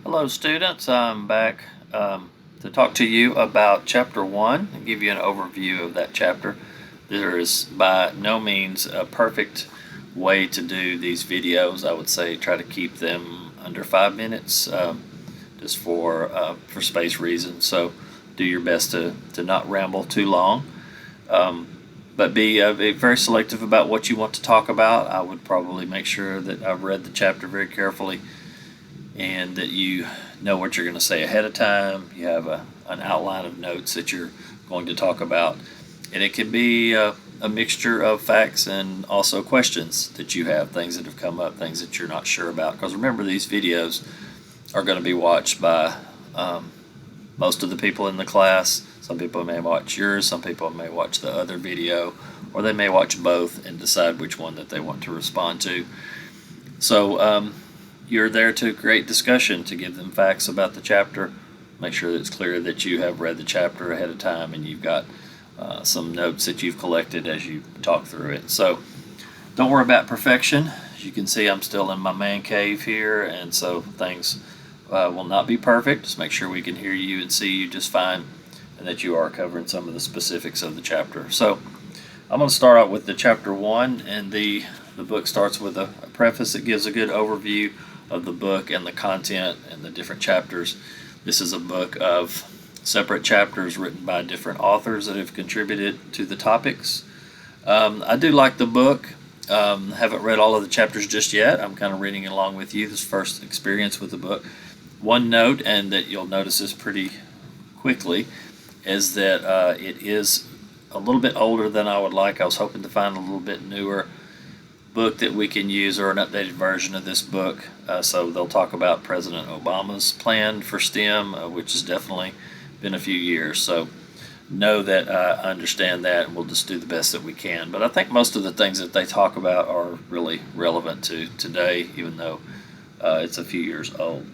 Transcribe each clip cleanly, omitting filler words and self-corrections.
Hello students, I'm back to talk to you about chapter 1 and give you an overview of that chapter. There is by no means a perfect way to do these videos. I would say try to keep them under 5 minutes just for space reasons. So do your best to not ramble too long. But be very selective about what you want to talk about. I would probably make sure that I've read the chapter very carefully and that you know what you're going to say ahead of time. You have an outline of notes that you're going to talk about. And it can be a mixture of facts and also questions that you have, things that have come up, things that you're not sure about. Because remember, these videos are going to be watched by most of the people in the class. Some people may watch yours, some people may watch the other video, or they may watch both and decide which one that they want to respond to. So you're there to create discussion, to give them facts about the chapter. Make sure that it's clear that you have read the chapter ahead of time and you've got some notes that you've collected as you talk through it. So don't worry about perfection. As you can see, I'm still in my man cave here, and so things will not be perfect. Just make sure we can hear you and see you just fine, and that you are covering some of the specifics of the chapter. So I'm going to start out with the chapter 1, and the book starts with a preface that gives a good overview of the book and the content and the different chapters. This is a book of separate chapters written by different authors that have contributed to the topics. I do like the book. Haven't read all of the chapters just yet. I'm kind of reading along with you, this first experience with the book. One note, and that you'll notice this pretty quickly, is that it is a little bit older than I would like. I was hoping to find a little bit newer book that we can use, or an updated version of this book. So they'll talk about President Obama's plan for STEM, which has definitely been a few years. So know that I understand that, and we'll just do the best that we can. But I think most of the things that they talk about are really relevant to today, even though it's a few years old.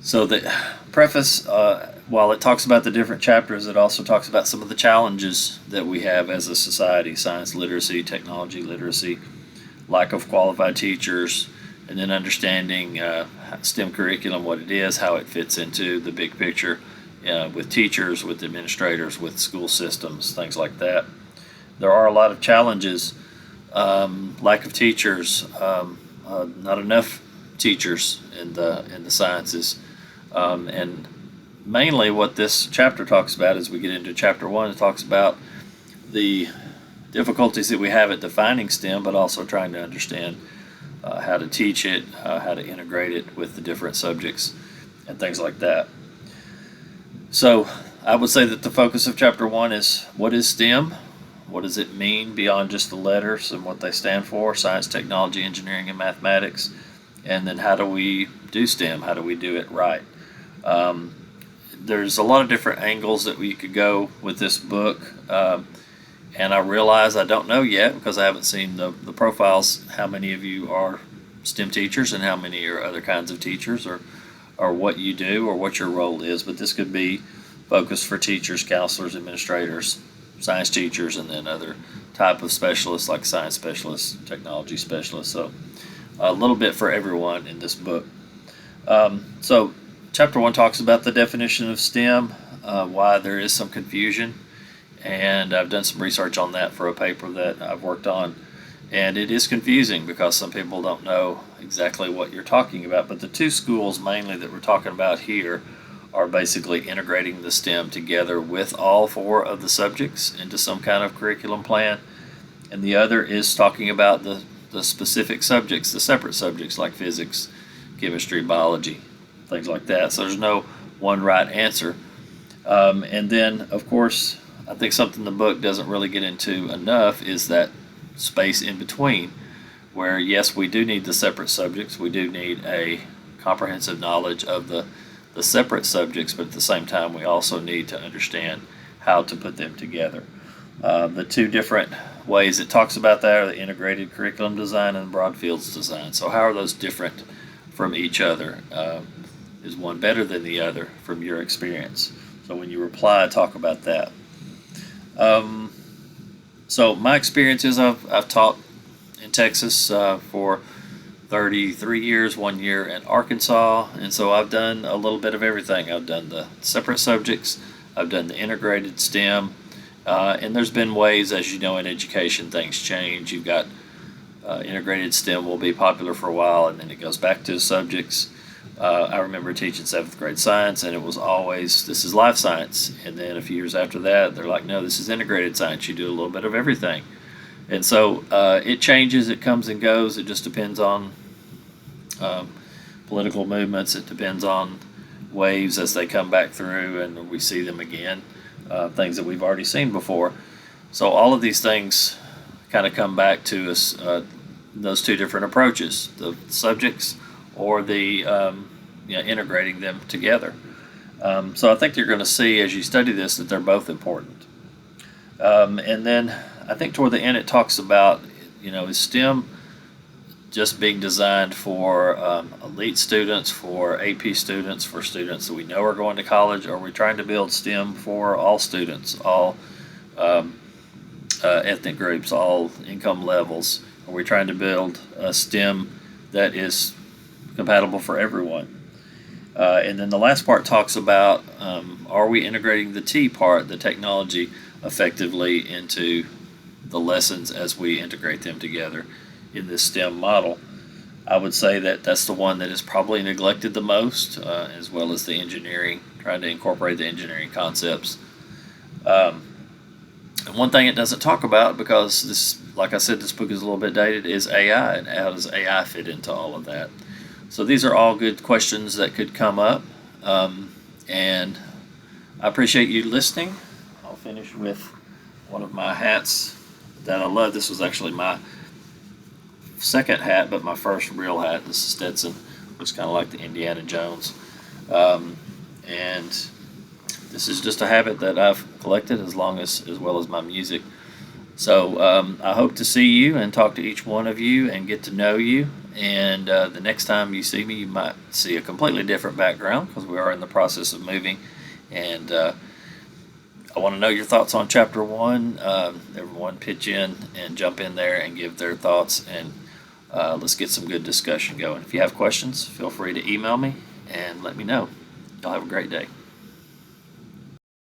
So the preface, while it talks about the different chapters, it also talks about some of the challenges that we have as a society: science literacy, technology literacy, lack of qualified teachers, and then understanding STEM curriculum, what it is, how it fits into the big picture with teachers, with administrators, with school systems, things like that. There are a lot of challenges: lack of teachers, not enough teachers in the sciences, and mainly what this chapter talks about, as we get into chapter 1, it talks about the difficulties that we have at defining STEM, but also trying to understand how to teach it, how to integrate it with the different subjects, and things like that. So I would say that the focus of chapter 1 is, what is STEM? What does it mean beyond just the letters and what they stand for: science, technology, engineering, and mathematics? And then how do we do STEM? How do we do it right? There's a lot of different angles that we could go with this book, and I realize I don't know yet, because I haven't seen the profiles, how many of you are STEM teachers and how many are other kinds of teachers, or what you do or what your role is. But this could be focused for teachers, counselors, administrators, science teachers, and then other type of specialists like science specialists, technology specialists. So a little bit for everyone in this book. So chapter 1 talks about the definition of STEM, why there is some confusion, and I've done some research on that for a paper that I've worked on, and it is confusing because some people don't know exactly what you're talking about. But the two schools mainly that we're talking about here are basically integrating the STEM together with all 4 of the subjects into some kind of curriculum plan, and the other is talking about the specific subjects, the separate subjects like physics, chemistry, biology, things like that. So there's no one right answer. And then, of course, I think something the book doesn't really get into enough is that space in between, where yes, we do need the separate subjects, we do need a comprehensive knowledge of the separate subjects, but at the same time we also need to understand how to put them together. The two different ways it talks about that are the integrated curriculum design and broad fields design. So how are those different from each other? Is one better than the other from your experience? So when you reply, talk about that. So my experience is I've taught in Texas for 33 years, 1 year in Arkansas, and so I've done a little bit of everything. I've done the separate subjects, I've done the integrated STEM, and there's been ways, as you know, in education, things change. You've got integrated STEM will be popular for a while, and then it goes back to the subjects. I remember teaching 7th grade science, and it was always, this is life science. And then a few years after that, they're like, no, this is integrated science. You do a little bit of everything. And so it changes, it comes and goes. It just depends on political movements. It depends on waves as they come back through and we see them again, things that we've already seen before. So all of these things kind of come back to us, those two different approaches, the subjects or the integrating them together. So I think you're going to see as you study this that they're both important. And then I think toward the end it talks about, is STEM just being designed for elite students, for AP students, for students that we know are going to college, or are we trying to build STEM for all students, all ethnic groups, all income levels? Are we trying to build a STEM that is compatible for everyone? And then the last part talks about, are we integrating the T part, the technology, effectively into the lessons as we integrate them together in this STEM model? I would say that that's the one that is probably neglected the most, as well as the engineering, trying to incorporate the engineering concepts. And one thing it doesn't talk about, because this, like I said, this book is a little bit dated, is AI, and how does AI fit into all of that? So these are all good questions that could come up, and I appreciate you listening. I'll finish with one of my hats that I love. This was actually my second hat, but my first real hat. This is Stetson, looks kind of like the Indiana Jones, and this is just a habit that I've collected as well as my music. So I hope to see you and talk to each one of you and get to know you. And the next time you see me, you might see a completely different background, because we are in the process of moving. And I want to know your thoughts on Chapter 1. Everyone pitch in and jump in there and give their thoughts, and let's get some good discussion going. If you have questions, feel free to email me and let me know. Y'all have a great day.